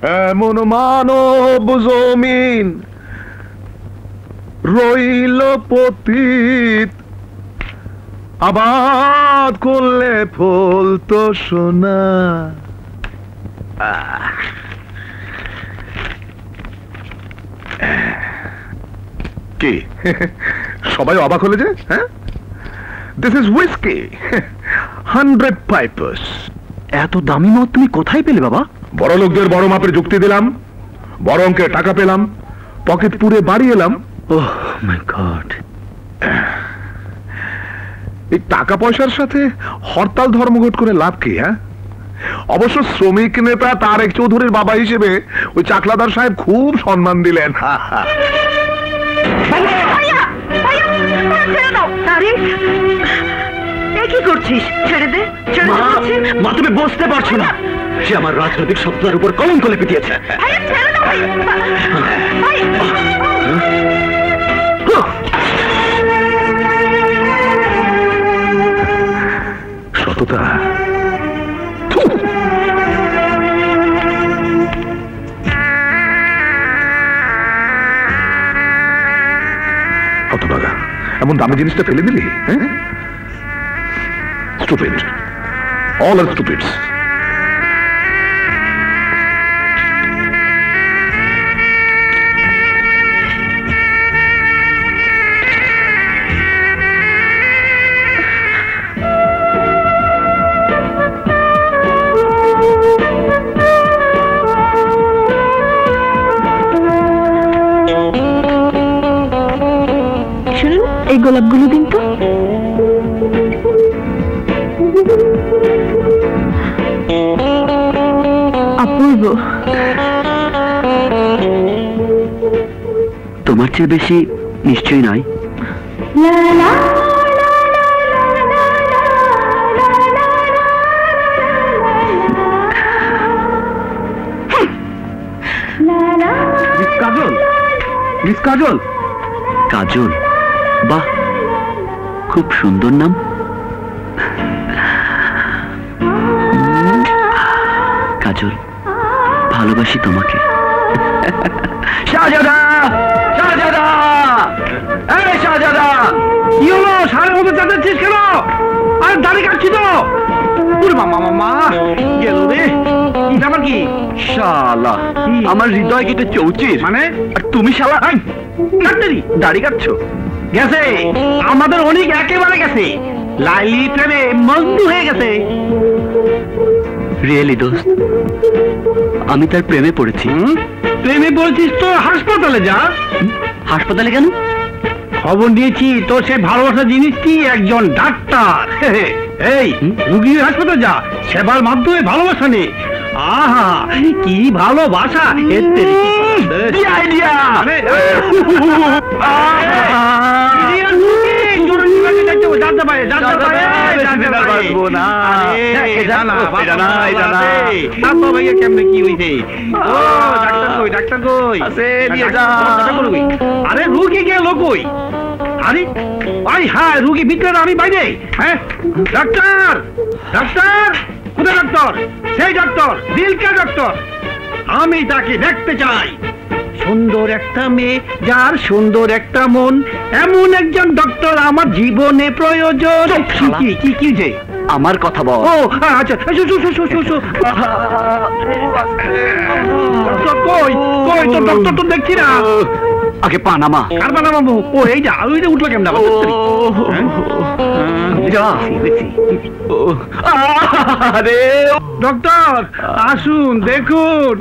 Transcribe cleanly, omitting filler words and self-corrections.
এমন মানব জমিন রইল পতিত, আবাদ করলে ফল তো সোনা। কি সবাই অবাক হলে যে? হ্যাঁ, দিস ইজ হুইস্কি 100 পাইপার্স। এত দামি মদ তুমি কোথায় পেলে বাবা? বড় লোকদের বড় মাপের যুক্তি দিলাম, বড় অঙ্কের টাকা পেলাম, পকেট পুরে বাড়ি এলাম। ওহ মাই গড। এই টাকা পয়সার সাথে হরতাল ধর্মঘট করে লাভ কি? হ্যাঁ, অবশ্য শ্রমিক নেতা তারেক চৌধুরীর বাবা হিসেবে ওই চাকলাদার সাহেব খুব সম্মান দিলেন। কি করছিস? ছেড়ে দে। মা তুমি বুঝতে পারছো না, সে আমার রাজনৈতিক সত্তার উপর কলঙ্ক লেপে দিয়েছে। সততা হতভাগা, এমন দামি জিনিসটা ফেলে দিলি? হ্যাঁ, stupid, all are stupids. শুনুন, এই গোলাপগুলো দিন তো। অপূর্ব। তোমার চেয়ে বেশি নিশ্চয়ই নয়। কাজল, মিস কাজল। কাজল, বাহ, খুব সুন্দর নাম। কাজল, ভালোবাসি তোমাকে। শাহজাদা, শাহজাদা, এই শাহজাদা, কি হলো? সারের মতো চাঁদাচ্ছিস কেন? আর দাড়ি কাটছি তো। মামা গেল রে। ব্যাপার কি? শালা, আমার হৃদয় কেটে চৌচির। মানে? আর তুমি শালা দাড়ি কাটছো? গেছে, আমাদের অনেক একেবারে গেছে। লাইলি প্রেমে মগ্ন হয়ে গেছে। রিয়েলি দোস্ত, আমি তার প্রেমে পড়েছি। প্রেমে পড়েছিস তো হাসপাতালে যা। হাসপাতালে কেন? খবর নিয়েছি তো সে ভালোবাসা জিনিস কি একজন ডাক্তার। এই রুগীর হাসপাতালে যা, সেবার মাধ্যমে ভালোবাসা নে। আহা কি ভালোবাসা! কেমনে কি হইছে? ডাক্তার কই? আরে রুগী গেল কই? আরে ভাই, হ্যাঁ রুগী ভিতরে, আমি বাইরে। হ্যাঁ ডাক্তার, ডাক্তার কোথায়? ডাক্তার, সেই ডাক্তার, দিলকা ডাক্তার, আমি তাকে দেখতে চাই। সুন্দর একটা মেয়ে, যার সুন্দর একটা মন, এমন একজন ডক্টর আমার জীবনে প্রয়োজন। কি কি যে আমার কথা বল। ও আচ্ছা, কই কই তো ডক্টর তো দেখছি না। আগে পানামা। কার পানামা? ও এই যা, ওই যে উঠলো কেমন? আরে ডক্টর আসুন, দেখুন।